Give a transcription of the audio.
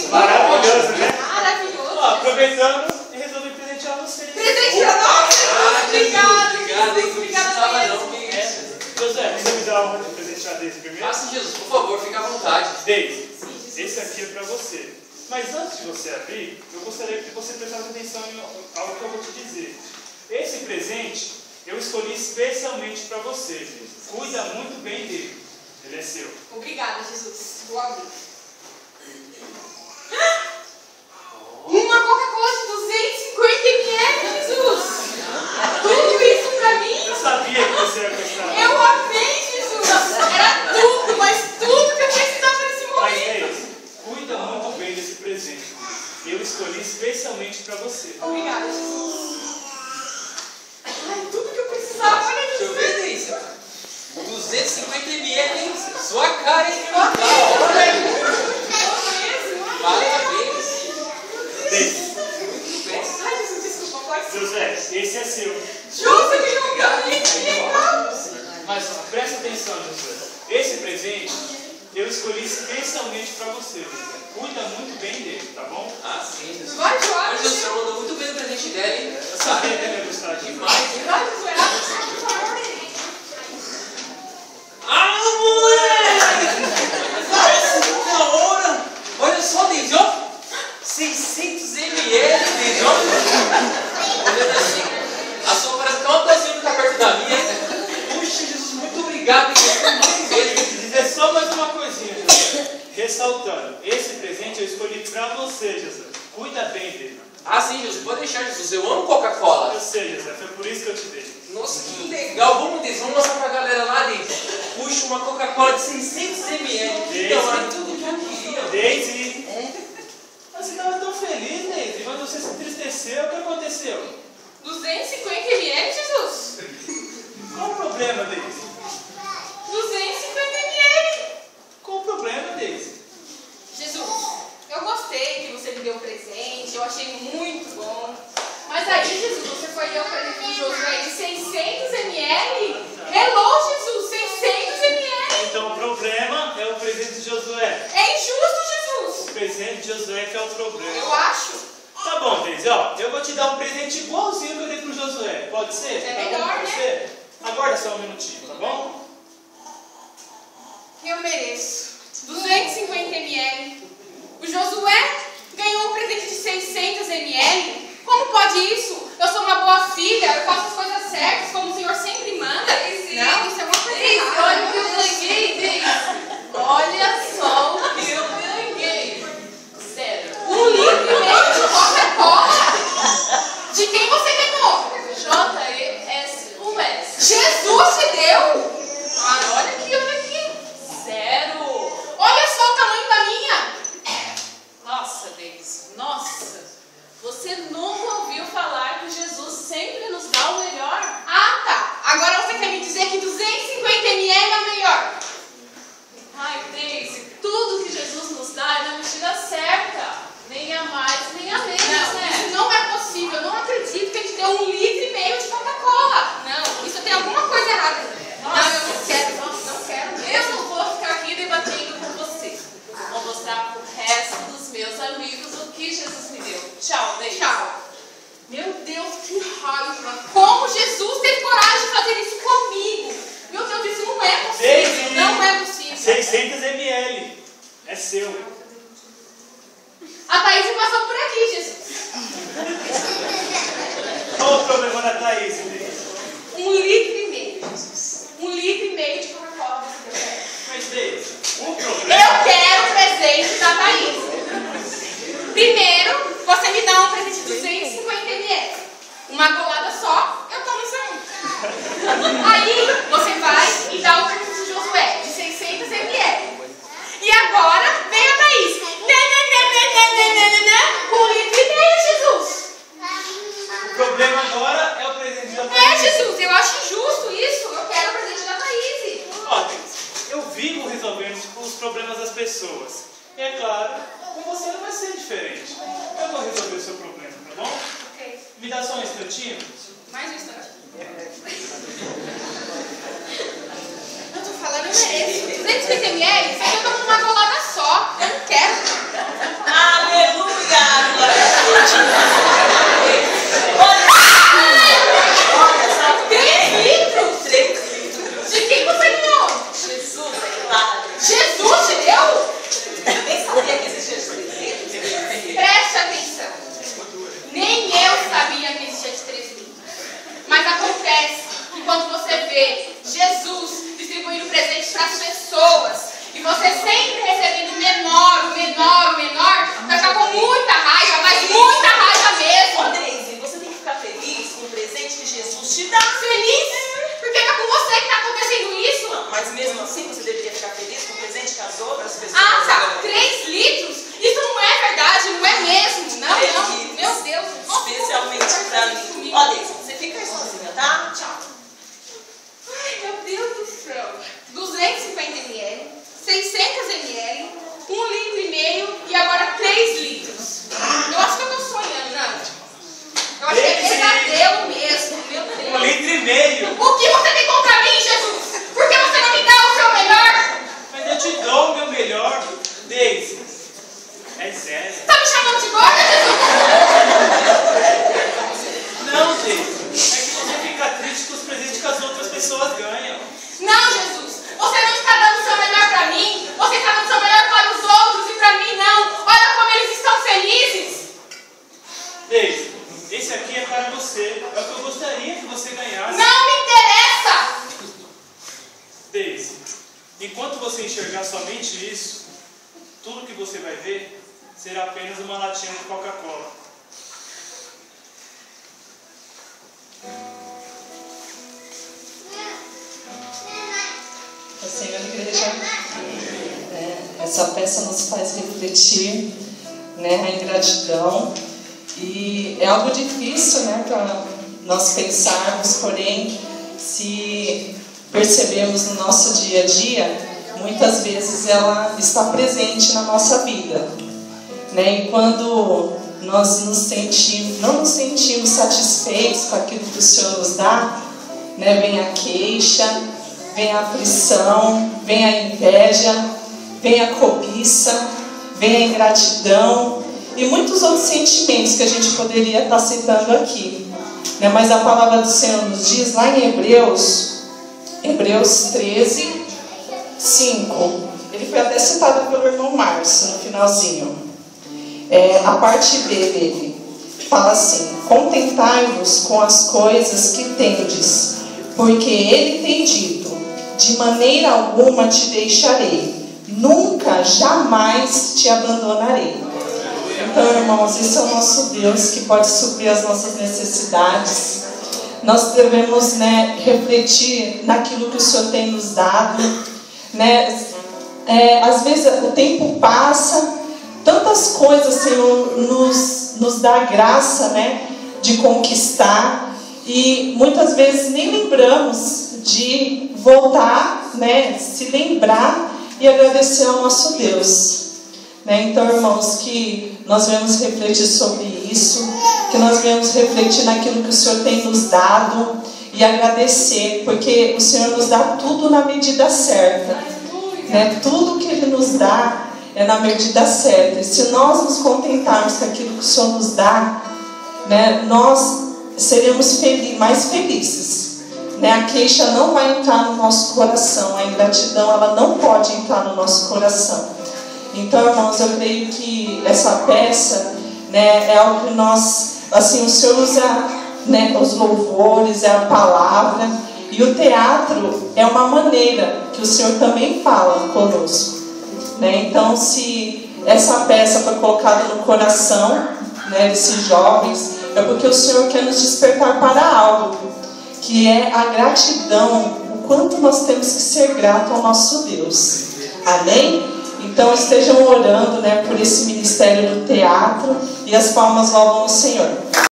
Maravilhoso, né? Maravilhoso. Ó, aproveitando e resolvi presentear vocês. Presentear nós? Obrigada. Obrigado, hein? Obrigada Não, mesmo. José, você me dá a honra de presentear a Deise primeiro? Faça, Jesus, por favor, fique à vontade. Deise, esse aqui é para você. Mas antes de você abrir, eu gostaria que você prestasse atenção em algo que eu vou te dizer. Esse presente eu escolhi especialmente para você, Deise. Cuida muito bem dele. Ele é seu. Obrigada, Jesus. Vou abrir. Uma Coca-Cola de 250 ml, Jesus! Tudo isso pra mim? Eu sabia que você ia gostar. Eu amei, Jesus! Era tudo, mas tudo que eu precisava nesse Mas, momento. Deise, cuida muito bem desse presente. Eu escolhi especialmente para você. Obrigada, Jesus. Ai, tudo que eu precisava, olha Deixa eu isso. ver, Deise. 250 ml, hein? Sua cara, hein? Parabéns. Deise, Muito bem. Ai, Jesus, desculpa, pode ser. José, esse é seu. José, que legal! Mas presta atenção, José. Esse presente eu escolhi especialmente para você, José. Cuida muito bem dele, tá bom? Ah, sim, Jesus. Vai, João. Mas o senhor mandou muito bem o presente dela, hein? Eu sabia que ele ia gostar de Demais, hein? Vai, Josué. Ah, moleque! Nossa, da hora! Olha só, Deise, ó. 600 ml, Deise, ó. Olhando assim, a sua parece que é uma coisinha que tá perto da minha, hein? Puxa, Jesus, muito obrigado, hein? Muito mesmo. dizer só mais uma coisinha, José. Ressaltando, esse presente eu escolhi para você, José. Cuida bem dele. Ah, sim, Jesus, pode deixar, Jesus. Eu amo Coca-Cola. Eu sei, José. Foi por isso que eu te dei. Nossa, que legal. Vamos, Deise, vamos mostrar pra galera lá, Deise. Puxa, uma Coca-Cola de 600 ml. Então, era tudo que eu queria. Deise! Mas você estava tão feliz, Deise. Mas você se entristeceu. O que aconteceu? 250 ml, Jesus? Qual o problema, Deise? 250 ml. Qual o problema, Deise? Jesus, eu gostei que você me deu um presente, eu achei muito bom. Mas aí, Jesus, você foi dar um presente pro Josué de 600 ml? Hello, Jesus, 600 ml. Então o problema é o presente de Josué. É injusto, O Jesus. presente de Josué que é o problema. Eu acho. Tá bom, Deise, ó. Eu vou te dar um presente igualzinho que eu dei pro Josué. Pode ser? É Tá bom melhor, pra né? você? Aguarda só um minutinho, tá bom? Eu mereço. 250 ml. O Josué ganhou um presente de 600 ml. Como pode isso? Eu sou uma boa filha, eu faço as coisas certas, como o Senhor sempre manda. Não, isso é uma coisa errada. Olha o que eu ganhei, Deise. Olha só o que eu ganhei. Sério. 1,5 litro de Coca-Cola. De quem você ganhou? JESUS. Jesus te deu? Ah, olha aqui. Sério. Olha só o tamanho da minha. Nossa, Deise. Nossa. Você nunca ouviu falar que Jesus sempre nos dá o melhor? Ah, tá. Agora você quer me dizer que 250 ml é o melhor. Ai, Deise, tudo que Jesus nos dá é na medida certa. Nem a mais, nem a menos, Não, né? isso não é possível. Eu não acredito que ele te deu 1,5 litro de Coca-Cola. Não, isso tem alguma coisa errada. Nossa. Não, eu não quero. Não quero mesmo. Eu não vou ficar aqui debatendo com você. Eu vou mostrar pro resto dos meus amigos o que Jesus me deu. Tchau, Deise. Tchau. Meu Deus, que raiva. Como Jesus teve coragem de fazer isso comigo? Meu Deus, isso não é possível. Deise. Não é possível. 600 ml. É seu. A Thaís passou por aqui, Jesus. Qual o problema da Thaís, Deise? 1,5 litro. 1,5 litro de Coca-Cola você deu. Mas, Deise, o problema... Eu quero o presente da Thaís. Primeiro, você me dá um presente de 250 ml. Uma golada só, eu tomo isso aí. Aí, você vai e dá o presente de Josué, de 600 ml. E agora, vem a Thaís. 1,5 litro, Jesus. O problema agora é o presente da É, Thaís. Jesus, eu acho injusto isso. Eu quero o presente da Thaís. Ó, Deise, eu vivo resolvendo os problemas das pessoas. E é claro, com você não vai ser diferente. Eu vou resolver o seu problema, tá bom? Ok. Me dá só um instantinho. Mais um instante. Eu tô falando, eu mereço. 250 ml, isso aqui eu tomo uma golada só. Eu não quero. Ah, Não, meu Deus. Especialmente pra mim. Ó, Deise, você fica aí sozinha, tá? Tchau. Ai, meu Deus do céu. 250 ml, 600 ml, 1,5 litro e agora 3 litros. Eu acho que eu tô sonhando, né? Eu acho que é pesadelo mesmo, meu Deus. 1,5 litro. O que você tem contra mim, Jesus? Por que você não me dá o seu melhor? Mas eu te dou o meu melhor, Deise. É sério. Você tá me chamando de gorda, Jesus? Não, Deise. É que você fica triste com os presentes que as outras pessoas ganham. Não, Jesus. Você não está dando o seu melhor para mim. Você está dando o seu melhor para os outros e para mim não. Olha como eles estão felizes. Deise, esse aqui é para você. É o que eu gostaria que você ganhasse. Não me interessa. Deise, enquanto você enxergar somente isso, tudo que você vai ver será apenas uma latinha de Coca-Cola. Senhor, igreja, essa peça nos faz refletir, né, a ingratidão, e é algo difícil, né, para nós pensarmos, porém, se percebemos no nosso dia a dia, muitas vezes ela está presente na nossa vida, né, e quando nós não nos sentimos satisfeitos com aquilo que o Senhor nos dá, né, vem a queixa, vem a aflição, vem a inveja, vem a cobiça, vem a ingratidão e muitos outros sentimentos que a gente poderia estar citando aqui, né? Mas a palavra do Senhor nos diz lá em Hebreus 13, 5. Ele foi até citado pelo irmão Márcio no finalzinho. A parte B dele fala assim: contentai-vos com as coisas que tendes, porque ele tem dito: de maneira alguma te deixarei, nunca, jamais te abandonarei. Então, irmãos, esse é o nosso Deus que pode suprir as nossas necessidades. Nós devemos, né, refletir naquilo que o Senhor tem nos dado, né? Às vezes o tempo passa, tantas coisas o Senhor nos dá graça, né, de conquistar, e muitas vezes nem lembramos de voltar, né, se lembrar e agradecer ao nosso Deus, né? Então, irmãos, que nós venhamos refletir sobre isso, que nós venhamos refletir naquilo que o Senhor tem nos dado e agradecer, porque o Senhor nos dá tudo na medida certa, né? Tudo que Ele nos dá é na medida certa, e se nós nos contentarmos com aquilo que o Senhor nos dá, né, nós seremos mais felizes. Né? A queixa não vai entrar no nosso coração, a ingratidão ela não pode entrar no nosso coração. Então, irmãos, eu creio que essa peça, né, é algo que nós, assim, o Senhor usa, né, os louvores, é a palavra, e o teatro é uma maneira que o Senhor também fala conosco, né? Então, se essa peça foi colocada no coração, né, desses jovens, é porque o Senhor quer nos despertar para algo, que é a gratidão, o quanto nós temos que ser grato ao nosso Deus. Amém? Então estejam orando, né, por esse ministério do teatro, e as palmas louvam o Senhor.